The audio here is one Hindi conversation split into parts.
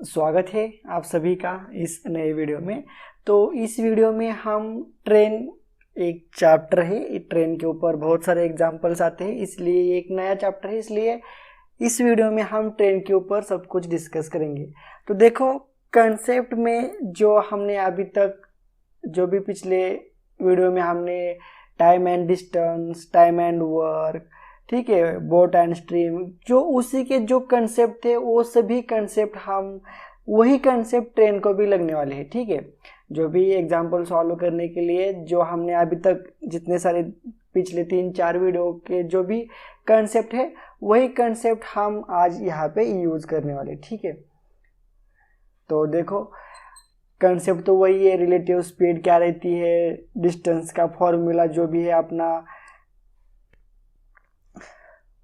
स्वागत है आप सभी का इस नए वीडियो में। तो इस वीडियो में हम ट्रेन एक चैप्टर है, ट्रेन के ऊपर बहुत सारे एग्जांपल्स आते हैं, इसलिए एक नया चैप्टर है, इसलिए इस वीडियो में हम ट्रेन के ऊपर सब कुछ डिस्कस करेंगे। तो देखो, कंसेप्ट में जो हमने अभी तक जो भी पिछले वीडियो में हमने time and distance, time and work, ठीक है, बोट एंड स्ट्रीम, जो उसी के जो कंसेप्ट थे वो सभी कंसेप्ट हम वही कंसेप्ट ट्रेन को भी लगने वाले हैं। ठीक है, जो भी एग्जांपल सॉल्व करने के लिए जो हमने अभी तक जितने सारे पिछले 3-4 वीडियो के जो भी कंसेप्ट है वही कंसेप्ट हम आज यहाँ पे यूज करने वाले। ठीक है, तो देखो कंसेप्ट तो वही है, रिलेटिव स्पीड क्या रहती है, डिस्टेंस का फॉर्मूला जो भी है अपना,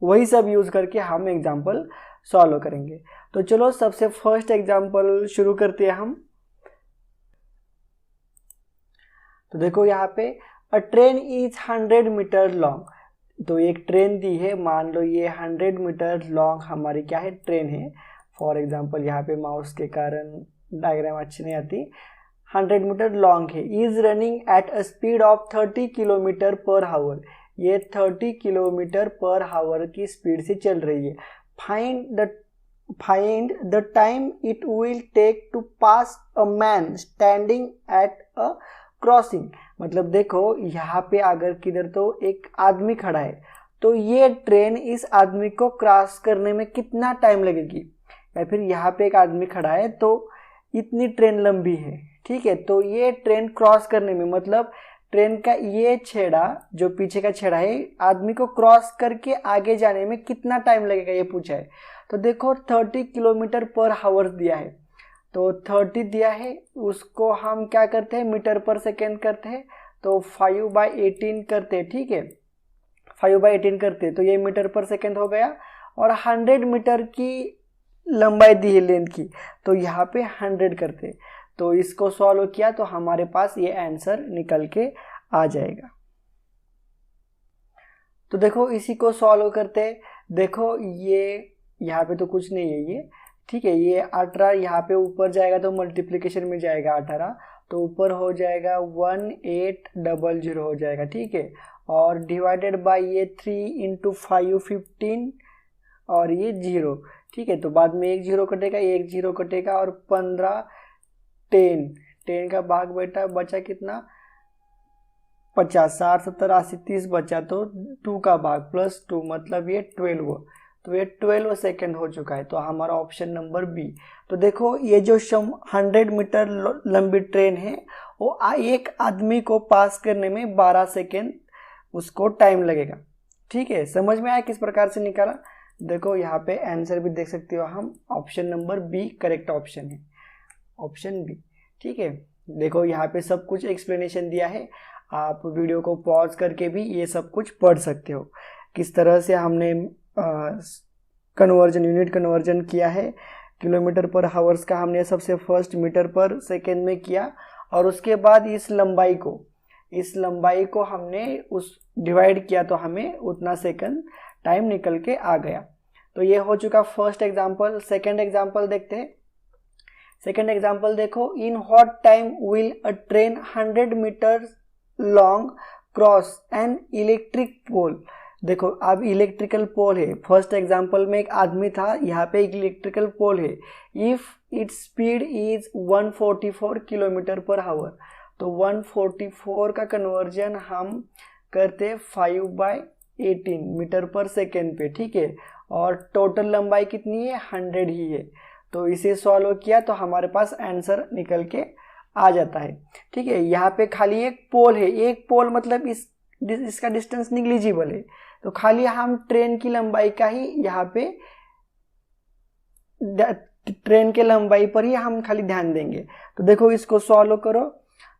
वही सब यूज करके हम एग्जाम्पल सॉल्व करेंगे। तो चलो सबसे फर्स्ट एग्जाम्पल शुरू करते हैं हम। तो देखो यहाँ पे a train is 100 metre long. तो एक ट्रेन दी है, मान लो ये 100 मीटर लॉन्ग हमारी क्या है, ट्रेन है। फॉर एग्जाम्पल यहाँ पे माउस के कारण डायग्राम अच्छी नहीं आती। 100 मीटर लॉन्ग है, is running at a speed of 30 kilometre per our. ये 30 किलोमीटर पर आवर की स्पीड से चल रही है। Find the time it will take to pass a man standing at a crossing. मतलब देखो यहाँ पे अगर किधर तो एक आदमी खड़ा है, तो ये ट्रेन इस आदमी को क्रॉस करने में कितना टाइम लगेगी, या फिर यहाँ पे एक आदमी खड़ा है तो इतनी ट्रेन लंबी है। ठीक है, तो ये ट्रेन क्रॉस करने में, मतलब ट्रेन का ये छेड़ा जो पीछे का छेड़ा है, आदमी को क्रॉस करके आगे जाने में कितना टाइम लगेगा ये पूछा है। तो देखो 30 किलोमीटर पर आवर दिया है, तो 30 दिया है, उसको हम क्या करते हैं, मीटर पर सेकेंड करते हैं, तो 5/18 करते हैं। ठीक है, 5/18 करते हैं तो ये मीटर पर सेकेंड हो गया। और 100 मीटर की लंबाई दी है लेंथ की, तो यहाँ पे 100 करते हैं। तो इसको सॉल्व किया तो हमारे पास ये आंसर निकल के आ जाएगा। तो देखो इसी को सॉल्व करते, देखो ये यहाँ पे तो कुछ नहीं है ये। ठीक है, ये 18 यहाँ पे ऊपर जाएगा तो मल्टीप्लिकेशन में जाएगा 18, तो ऊपर हो जाएगा 1800 हो जाएगा। ठीक है, और डिवाइडेड बाय ये 3 × 5 15 और ये 0। ठीक है, तो बाद में एक 0 कटेगा, एक 0 कटेगा, और 15 10 का भाग बेटा बचा कितना, 50, 60, 70, 80, 30 बचा, तो 2 का भाग प्लस 2 मतलब ये 12। तो ये 12 सेकेंड हो चुका है, तो हमारा ऑप्शन नंबर बी। तो देखो ये जो 100 मीटर लंबी ट्रेन है वो एक आदमी को पास करने में 12 सेकेंड उसको टाइम लगेगा। ठीक है, समझ में आया किस प्रकार से निकाला। देखो यहाँ पे आंसर भी देख सकते हो हम, option number B correct option है, ऑप्शन बी। ठीक है, देखो यहाँ पे सब कुछ एक्सप्लेनेशन दिया है, आप वीडियो को पॉज करके भी ये सब कुछ पढ़ सकते हो, किस तरह से हमने कन्वर्जन, यूनिट कन्वर्जन किया है। किलोमीटर पर हावर्स का हमने सबसे फर्स्ट मीटर पर सेकेंड में किया, और उसके बाद इस लंबाई को हमने उस डिवाइड किया तो हमें उतना सेकंड टाइम निकल के आ गया। तो ये हो चुका फर्स्ट एग्जांपल। सेकंड एग्जांपल देखते हैं। सेकंड एग्जांपल देखो, in what time will a train 100 metre long cross an electric pole. देखो अब इलेक्ट्रिकल पोल है, फर्स्ट एग्जांपल में एक आदमी था, यहाँ पे एक इलेक्ट्रिकल पोल है। If its speed is 144 kilometre per our, तो 144 का कन्वर्जन हम करते 5/18 मीटर पर सेकेंड पे। ठीक है, और टोटल लंबाई कितनी है, 100 ही है। तो इसे सॉल्व किया तो हमारे पास आंसर निकल के आ जाता है। ठीक है, यहाँ पे खाली एक पोल है, एक पोल मतलब इसका डिस्टेंस निग्लिजिबल है, तो खाली हम ट्रेन की लंबाई का ही यहाँ पे, ट्रेन के लंबाई पर ही हम खाली ध्यान देंगे। तो देखो इसको सॉल्व करो,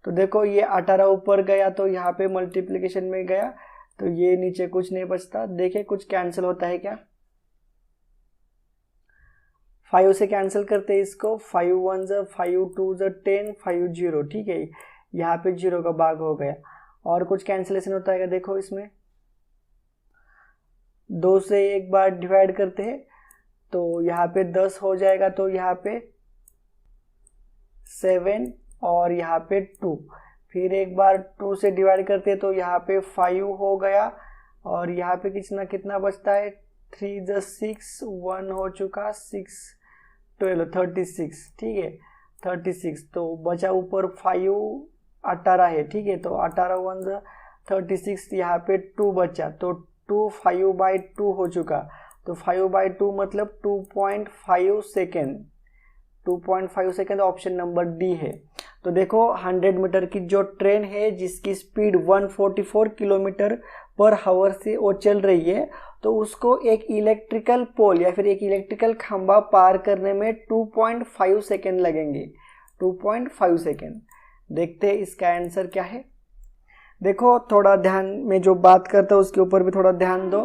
तो देखो ये 18 ऊपर गया तो यहाँ पे मल्टीप्लिकेशन में गया, तो ये नीचे कुछ नहीं बचता। देखे कुछ कैंसिल होता है क्या, 5 से कैंसिल करते हैं इसको, 5 1 ज़ 5 2 ज़ 10, 5 0। ठीक है, यहाँ पे 0 का भाग हो गया। और कुछ कैंसिलेशन होता है, देखो इसमें 2 से एक बार डिवाइड करते हैं तो यहाँ पे 10 हो जाएगा, तो यहाँ पे 7 और यहाँ पे 2, फिर एक बार 2 से डिवाइड करते तो यहाँ पे 5 हो गया, और यहाँ पे कितना बचता है, 3 + 6, 1 हो चुका, 6 12 36, ठीक है 36, तो बचा ऊपर 5 18 है, ठीक है, तो 18 1 36, यहाँ पे 2 बचा, तो 2 5/2 हो चुका, तो 5/2 मतलब 2.5 second, 2.5 second, option number D है। तो देखो 100 मीटर की जो ट्रेन है जिसकी स्पीड 144 किलोमीटर पर आवर से वो चल रही है, तो उसको एक इलेक्ट्रिकल पोल या फिर एक इलेक्ट्रिकल खंभा पार करने में 2.5 सेकेंड लगेंगे, 2.5 सेकेंड। देखते हैं इसका आंसर क्या है। देखो थोड़ा ध्यान में जो बात करता है उसके ऊपर भी थोड़ा ध्यान दो।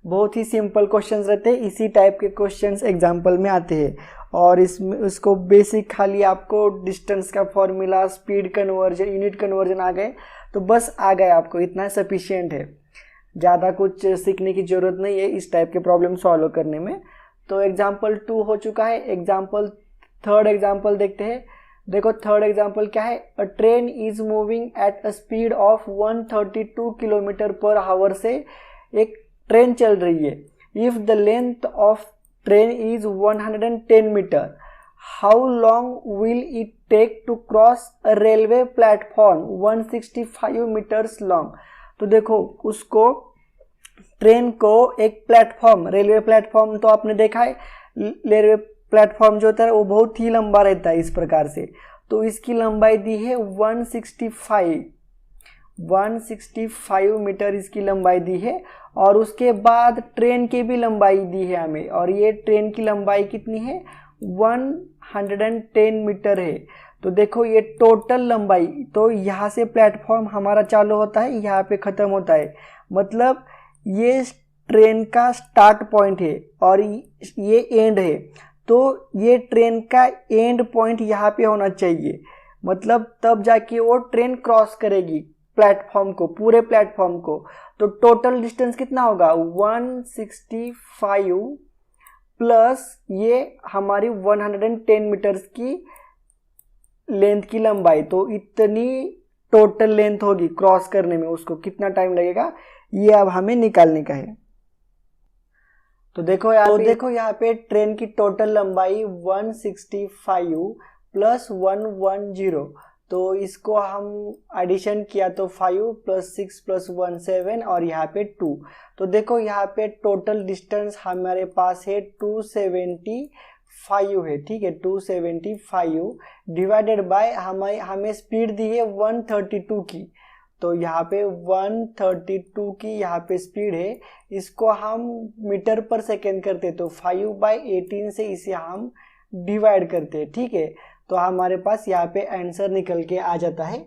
बहुत ही सिंपल क्वेश्चंस रहते हैं, इसी टाइप के क्वेश्चंस एग्जाम्पल में आते हैं, और इसको बेसिक खाली आपको डिस्टेंस का formula, speed conversion, unit conversion आ गए तो बस आ गए, आपको इतना सफिशिएंट है, ज़्यादा कुछ सीखने की ज़रूरत नहीं है इस टाइप के प्रॉब्लम सॉल्व करने में। तो एग्जाम्पल 2 हो चुका है। थर्ड एग्जाम्पल देखते हैं। देखो थर्ड एग्जाम्पल क्या है, a train is moving at a speed of 132 kilometre per hour से एक ट्रेन चल रही है। If the length of train is 110 metre, how long will it take to cross a railway platform 165 metres long. तो देखो उसको ट्रेन को एक प्लेटफॉर्म, रेलवे प्लेटफॉर्म तो आपने देखा है, रेलवे प्लेटफॉर्म जो होता है वो बहुत ही लंबा रहता है इस प्रकार से, तो इसकी लंबाई दी है 165 मीटर इसकी लंबाई दी है, और उसके बाद ट्रेन की भी लंबाई दी है हमें, और ये ट्रेन की लंबाई कितनी है, 110 मीटर है। तो देखो ये टोटल लंबाई, तो यहाँ से प्लेटफॉर्म हमारा चालू होता है, यहाँ पे ख़त्म होता है, मतलब ये ट्रेन का स्टार्ट पॉइंट है और ये एंड है, तो ये ट्रेन का एंड पॉइंट यहाँ पे होना चाहिए, मतलब तब जाके वो ट्रेन क्रॉस करेगी प्लेटफॉर्म को, पूरे प्लेटफॉर्म को। तो टोटल डिस्टेंस कितना होगा, 165 प्लस ये हमारी 110 मीटर्स की लेंथ की लंबाई, तो इतनी टोटल लेंथ होगी क्रॉस करने में, उसको कितना टाइम लगेगा ये अब हमें निकालने का है। तो देखो यहाँ पे ट्रेन की टोटल लंबाई 165 प्लस 110, तो इसको हम एडिशन किया तो 5 + 6 + 1 7 और यहाँ पे 2। तो देखो यहाँ पे टोटल डिस्टेंस हमारे पास है 275 है, ठीक है 275 डिवाइडेड बाय हमें स्पीड दी है 132 की, तो यहाँ पे 132 की यहाँ पे स्पीड है, इसको हम मीटर पर सेकेंड करते तो 5/18 से इसे हम डिवाइड करते, ठीक है, तो हमारे पास यहाँ पे आंसर निकल के आ जाता है।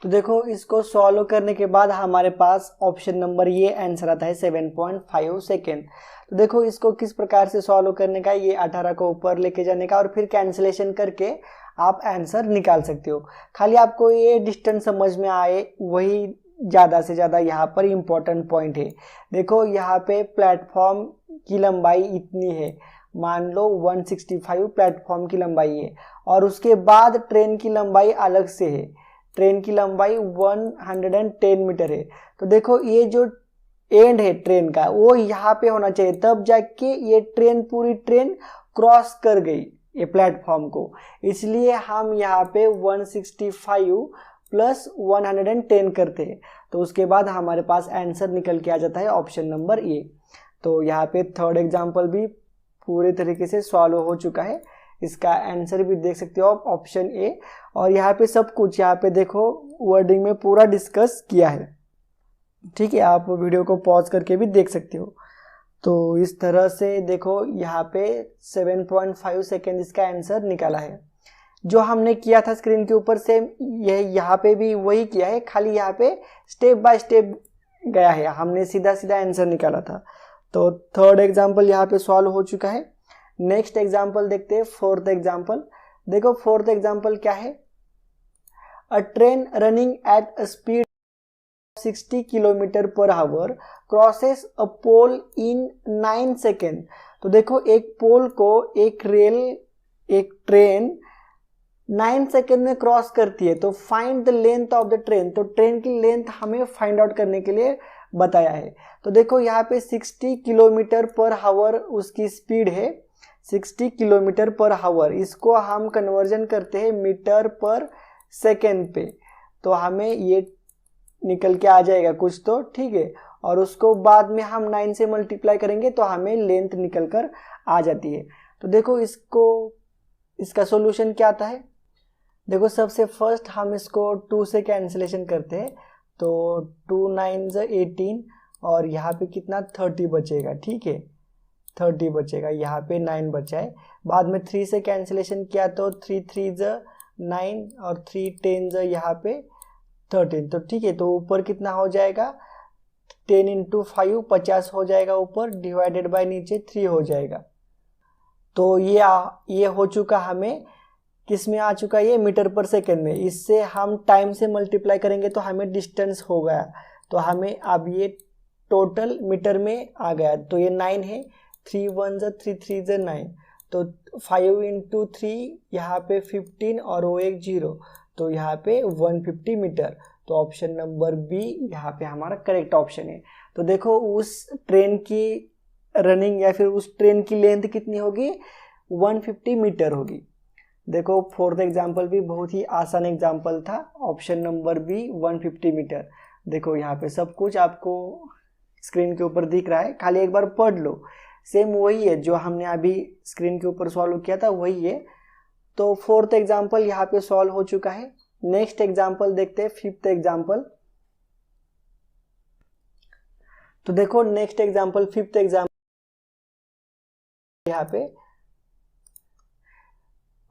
तो देखो इसको सॉल्व करने के बाद हमारे पास ऑप्शन नंबर ये आंसर आता है 7.5 सेकेंड। तो देखो इसको किस प्रकार से सॉल्व करने का, ये 18 को ऊपर लेके जाने का और फिर कैंसिलेशन करके आप आंसर निकाल सकते हो। खाली आपको ये डिस्टेंस समझ में आए वही ज़्यादा से ज़्यादा यहाँ पर इम्पोर्टेंट पॉइंट है। देखो यहाँ पे प्लेटफॉर्म की लंबाई इतनी है, मान लो 165 प्लेटफॉर्म की लंबाई है, और उसके बाद ट्रेन की लंबाई अलग से है, ट्रेन की लंबाई 110 मीटर है। तो देखो ये जो एंड है ट्रेन का वो यहाँ पे होना चाहिए, तब जाके ये ट्रेन पूरी ट्रेन क्रॉस कर गई ये प्लेटफॉर्म को, इसलिए हम यहाँ पे 165 प्लस 110 करते हैं, तो उसके बाद हमारे पास आंसर निकल के आ जाता है ऑप्शन नंबर ए। तो यहाँ पे थर्ड एग्जाम्पल भी पूरे तरीके से सॉल्व हो चुका है, इसका आंसर भी देख सकते हो आप ऑप्शन ए, और यहाँ पे सब कुछ यहाँ पे देखो वर्डिंग में पूरा डिस्कस किया है, ठीक है, आप वीडियो को पॉज करके भी देख सकते हो। तो इस तरह से देखो यहाँ पे 7.5 सेकेंड इसका आंसर निकाला है। जो हमने किया था स्क्रीन के ऊपर से यह यहाँ पे भी वही किया है, खाली यहाँ पे स्टेप बाय स्टेप गया है, हमने सीधा सीधा आंसर निकाला था। तो थर्ड एग्जाम्पल यहाँ पे सॉल्व हो चुका है। नेक्स्ट एग्जाम्पल देखते हैं, फोर्थ एग्जाम्पल। देखो फोर्थ एग्जाम्पल क्या है, a train running at a speed 60 kilometre per hour crosses a pole in 9 second. तो देखो एक पोल को एक ट्रेन 9 सेकेंड में क्रॉस करती है, तो find the length of the train. तो ट्रेन की लेंथ हमें फाइंड आउट करने के लिए बताया है। तो देखो यहाँ पे 60 किलोमीटर पर हावर उसकी स्पीड है, 60 किलोमीटर पर हावर। इसको हम कन्वर्जन करते हैं मीटर पर सेकेंड पे, तो हमें ये निकल के आ जाएगा कुछ तो, ठीक है। और उसको बाद में हम 9 से मल्टीप्लाई करेंगे तो हमें लेंथ निकल कर आ जाती है। तो देखो इसका सॉल्यूशन क्या आता है। देखो सबसे फर्स्ट हम इसको 2 से कैंसिलेशन करते हैं, तो 2 9 18 और यहाँ पे कितना 30 बचेगा, ठीक है, 30 बचेगा, यहाँ पे 9 बचा है। बाद में 3 से कैंसिलेशन किया तो 3 3 9 और 3 10 यहाँ पे 13, तो ठीक है। तो ऊपर कितना हो जाएगा 10 × 5 50 हो जाएगा ऊपर, डिवाइडेड बाय नीचे 3 हो जाएगा। तो ये हो चुका, हमें किस में आ चुका, ये मीटर पर सेकेंड में। इससे हम टाइम से मल्टीप्लाई करेंगे तो हमें डिस्टेंस हो गया, तो हमें अब ये टोटल मीटर में आ गया। तो ये 9 है, 3 1 3 3 9, तो 5 × 3 यहाँ पे 15 और वो एक 0, तो यहाँ पे 150 मीटर। तो ऑप्शन नंबर बी यहाँ पे हमारा करेक्ट ऑप्शन है। तो देखो उस ट्रेन की रनिंग या फिर उस ट्रेन की लेंथ कितनी होगी, 150 मीटर होगी। देखो फोर्थ एग्जाम्पल भी बहुत ही आसान एग्जाम्पल था, ऑप्शन नंबर बी 150 मीटर। देखो यहाँ पे सब कुछ आपको स्क्रीन के ऊपर दिख रहा है, खाली एक बार पढ़ लो। सेम वही है जो हमने अभी स्क्रीन के ऊपर सॉल्व किया था, वही है। तो फोर्थ एग्जाम्पल यहाँ पे सॉल्व हो चुका है। नेक्स्ट एग्जाम्पल देखते हैं, फिफ्थ एग्जाम्पल। तो देखो नेक्स्ट एग्जाम्पल, फिफ्थ एग्जाम्पल यहाँ पे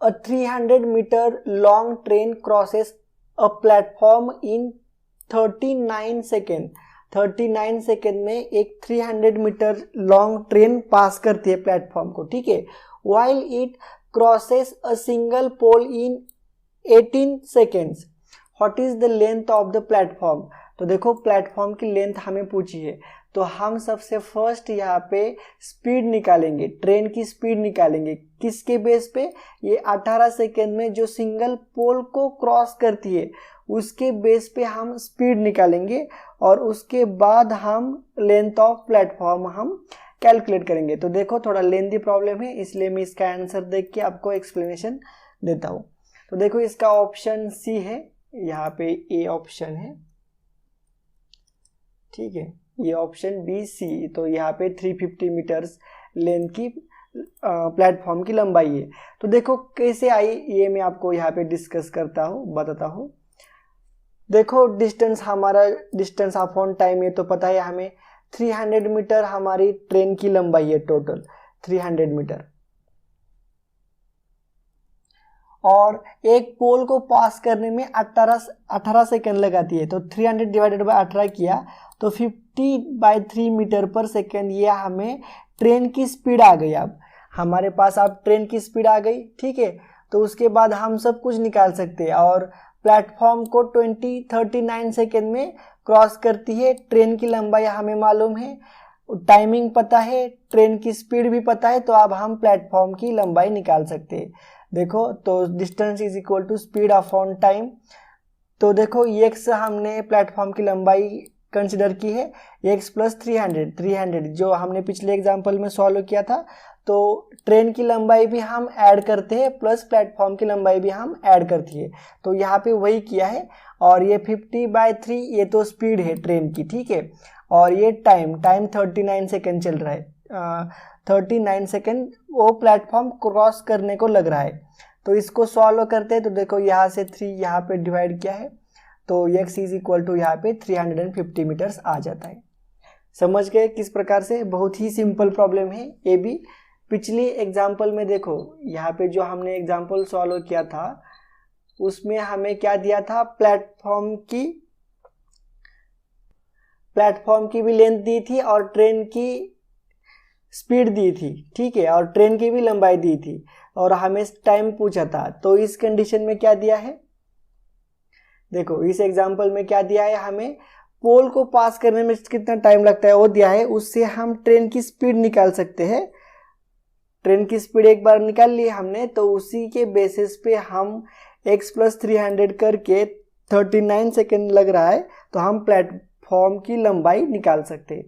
A 300 meter long train crosses a platform in 39 second. 39 second में एक 300 मीटर लॉन्ग ट्रेन पास करती है प्लेटफॉर्म को, ठीक है। While it crosses a single pole in 18 seconds, what is the length of the platform? तो देखो प्लेटफॉर्म की लेंथ हमें पूछी है, तो हम सबसे फर्स्ट यहाँ पे स्पीड निकालेंगे, ट्रेन की स्पीड निकालेंगे। किसके बेस पे, ये 18 सेकेंड में जो सिंगल पोल को क्रॉस करती है उसके बेस पे हम स्पीड निकालेंगे, और उसके बाद हम लेंथ ऑफ प्लेटफॉर्म हम कैलकुलेट करेंगे। तो देखो थोड़ा लेंथी प्रॉब्लम है, इसलिए मैं इसका आंसर देख के आपको एक्सप्लेनेशन देता हूँ। तो देखो इसका ऑप्शन सी है, यहाँ पे ए ऑप्शन है, ठीक है, ये ऑप्शन बी सी। तो यहाँ पे 350 मीटर्स लेंथ की प्लेटफॉर्म की लंबाई है। तो देखो कैसे आई ये मैं आपको यहाँ पे डिस्कस करता हूँ, बताता हूँ। देखो डिस्टेंस, हमारा डिस्टेंस अपॉन टाइम है तो पता है हमें, 300 मीटर हमारी ट्रेन की लंबाई है, टोटल 300 मीटर। और एक पोल को पास करने में 18 सेकेंड लगाती है, तो 300 डिवाइडेड बाय 18 किया तो 50/3 मीटर पर सेकेंड, ये हमें ट्रेन की स्पीड आ गई। अब हमारे पास अब ट्रेन की स्पीड आ गई, ठीक है। तो उसके बाद हम सब कुछ निकाल सकते हैं, और प्लेटफॉर्म को 39 सेकेंड में क्रॉस करती है। ट्रेन की लंबाई हमें मालूम है, टाइमिंग पता है, ट्रेन की स्पीड भी पता है, तो अब हम प्लेटफॉर्म की लंबाई निकाल सकते हैं। देखो तो distance is equal to speed upon time. तो देखो x हमने प्लेटफॉर्म की लंबाई कंसिडर की है, x प्लस 300 जो हमने पिछले एग्जांपल में सॉल्व किया था। तो ट्रेन की लंबाई भी हम ऐड करते हैं, प्लस प्लेटफॉर्म की लंबाई भी हम ऐड करती है, तो यहाँ पे वही किया है। और ये 50/3 ये तो स्पीड है ट्रेन की, ठीक है। और ये टाइम 39 सेकेंड चल रहा है, 39 सेकेंड वो प्लेटफॉर्म क्रॉस करने को लग रहा है। तो इसको सॉल्व करते हैं, तो देखो यहाँ से 3 यहाँ पे डिवाइड किया है, तो x इज इक्वल टू यहाँ पे 350 मीटर्स आ जाता है। समझ गए किस प्रकार से, बहुत ही सिंपल प्रॉब्लम है ये भी। पिछली एग्जाम्पल में देखो यहाँ पे जो हमने एग्जाम्पल सॉल्व किया था उसमें हमें क्या दिया था, प्लेटफॉर्म की भी लेंथ दी थी और ट्रेन की स्पीड दी थी, ठीक है, और ट्रेन की भी लंबाई दी थी, और हमें टाइम पूछा था। तो इस कंडीशन में क्या दिया है, देखो इस एग्जांपल में क्या दिया है, हमें पोल को पास करने में कितना टाइम लगता है वो दिया है, उससे हम ट्रेन की स्पीड निकाल सकते हैं। ट्रेन की स्पीड एक बार निकाल ली हमने, तो उसी के बेसिस पे हम x + 300 करके 39 सेकेंड लग रहा है तो हम प्लेटफॉर्म की लंबाई निकाल सकते हैं।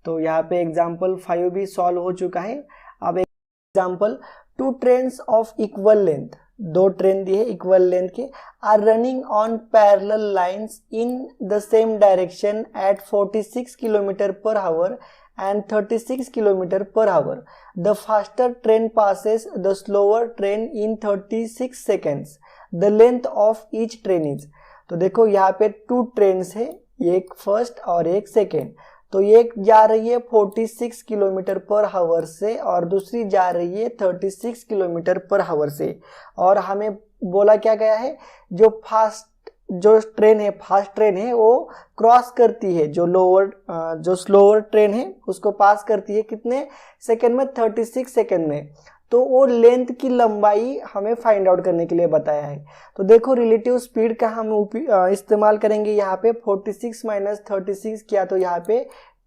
तो यहाँ पे एग्जाम्पल 5 भी सॉल्व हो चुका है। अब example 2 trains of equal length, 2 train दिए इक्वल लेंथ के, are running on parallel lines in the same direction at 46 km/h and 36 km/h. The faster train passes the slower train in 36 seconds. The length of each train is. तो देखो यहाँ पे 2 ट्रेन्स है, एक फर्स्ट और एक सेकेंड। तो एक जा रही है 46 km/h से और दूसरी जा रही है 36 km/h से। और हमें बोला क्या गया है, जो ट्रेन है फास्ट ट्रेन है वो क्रॉस करती है जो स्लोअर ट्रेन है उसको पास करती है कितने सेकंड में, 36 सेकंड में। तो वो लेंथ की लंबाई हमें फाइंड आउट करने के लिए बताया है। तो देखो रिलेटिव स्पीड का हम इस्तेमाल करेंगे यहाँ पे। 46 - 36 किया तो यहाँ पे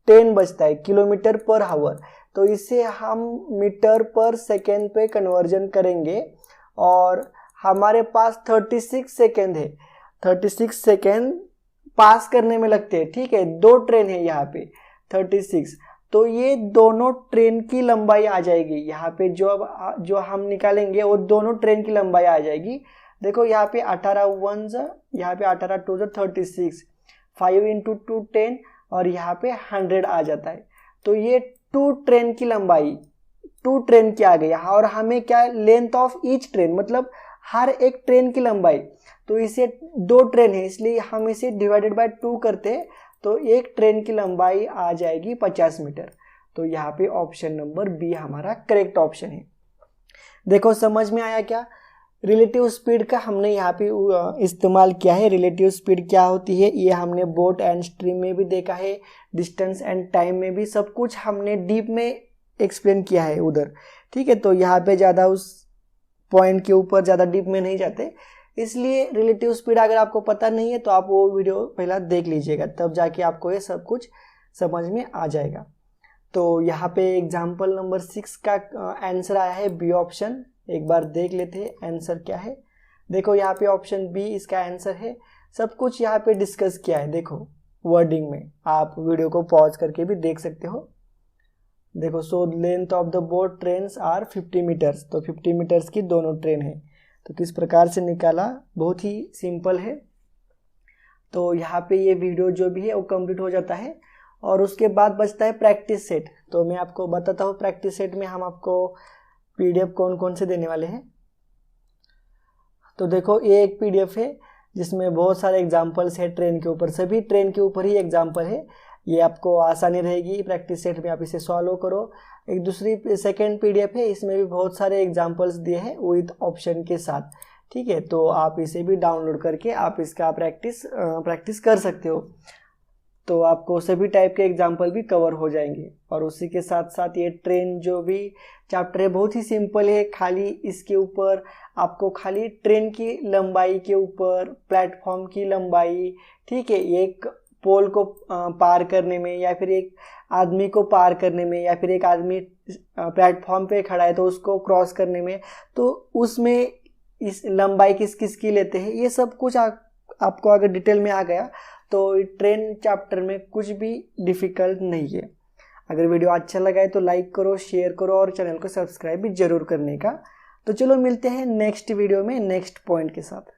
10 बचता है km/h। तो इसे हम मीटर पर सेकेंड पे कन्वर्जन करेंगे और हमारे पास 36 सेकेंड है, 36 सेकेंड पास करने में लगते हैं। ठीक है, 2 ट्रेन है यहाँ पे 36, तो ये दोनों ट्रेन की लंबाई आ जाएगी यहाँ पे। जो हम निकालेंगे वो दोनों ट्रेन की लंबाई आ जाएगी। देखो यहाँ पे 18 1 यहाँ पे 18 2 36, 5 × 2 10 और यहाँ पे 100 आ जाता है। तो ये 2 ट्रेन की लंबाई 2 ट्रेन की आ गई। और हमें क्या, लेंथ ऑफ ईच ट्रेन मतलब हर एक ट्रेन की लंबाई। तो इसे 2 ट्रेन है इसलिए हम इसे डिवाइडेड बाय 2 करते हैं तो एक ट्रेन की लंबाई आ जाएगी 50 मीटर। तो यहाँ पे ऑप्शन नंबर बी हमारा करेक्ट ऑप्शन है। देखो समझ में आया क्या, रिलेटिव स्पीड का हमने यहाँ पे इस्तेमाल किया है। रिलेटिव स्पीड क्या होती है ये हमने बोट एंड स्ट्रीम में भी देखा है, डिस्टेंस एंड टाइम में भी, सब कुछ हमने डीप में एक्सप्लेन किया है उधर। ठीक है, तो यहाँ पे ज़्यादा उस पॉइंट के ऊपर ज़्यादा डीप में नहीं जाते, इसलिए रिलेटिव स्पीड अगर आपको पता नहीं है तो आप वो वीडियो पहला देख लीजिएगा, तब जाके आपको ये सब कुछ समझ में आ जाएगा। तो यहाँ पे एग्जाम्पल नंबर 6 का आंसर आया है बी ऑप्शन। एक बार देख लेते हैं आंसर क्या है। देखो यहाँ पे ऑप्शन बी इसका आंसर है। सब कुछ यहाँ पे डिस्कस किया है, देखो वर्डिंग में, आप वीडियो को पॉज करके भी देख सकते हो। देखो so length of the both trains are 50 metres, तो 50 मीटर्स की दोनों ट्रेन है। तो किस प्रकार से निकाला, बहुत ही सिंपल है। तो यहाँ पे ये वीडियो जो भी है वो कंप्लीट हो जाता है और उसके बाद बचता है प्रैक्टिस सेट। तो मैं आपको बताता हूँ प्रैक्टिस सेट में हम आपको पीडीएफ कौन कौन से देने वाले हैं। तो देखो ये एक पीडीएफ है जिसमें बहुत सारे एग्जाम्पल्स है ट्रेन के ऊपर, सभी ट्रेन के ऊपर ही एग्जाम्पल है। ये आपको आसानी रहेगी प्रैक्टिस सेट में, आप इसे सॉल्व करो। एक दूसरी सेकेंड पीडीएफ है, इसमें भी बहुत सारे एग्जाम्पल्स दिए हैं विद ऑप्शन के साथ। ठीक है, तो आप इसे भी डाउनलोड करके आप इसका प्रैक्टिस कर सकते हो। तो आपको सभी टाइप के एग्जाम्पल भी कवर हो जाएंगे। और उसी के साथ साथ ये ट्रेन जो भी चैप्टर है बहुत ही सिंपल है, खाली इसके ऊपर आपको खाली ट्रेन की लंबाई के ऊपर, प्लेटफॉर्म की लंबाई, ठीक है, एक पोल को पार करने में या फिर एक आदमी को पार करने में या फिर एक आदमी प्लेटफॉर्म पे खड़ा है तो उसको क्रॉस करने में, तो उसमें इस लंबाई किस किस की लेते हैं, ये सब कुछ आपको अगर डिटेल में आ गया तो ट्रेन चैप्टर में कुछ भी डिफ़िकल्ट नहीं है। अगर वीडियो अच्छा लगा है तो लाइक करो, शेयर करो और चैनल को सब्सक्राइब भी जरूर करने का। तो चलो मिलते हैं नेक्स्ट वीडियो में नेक्स्ट पॉइंट के साथ।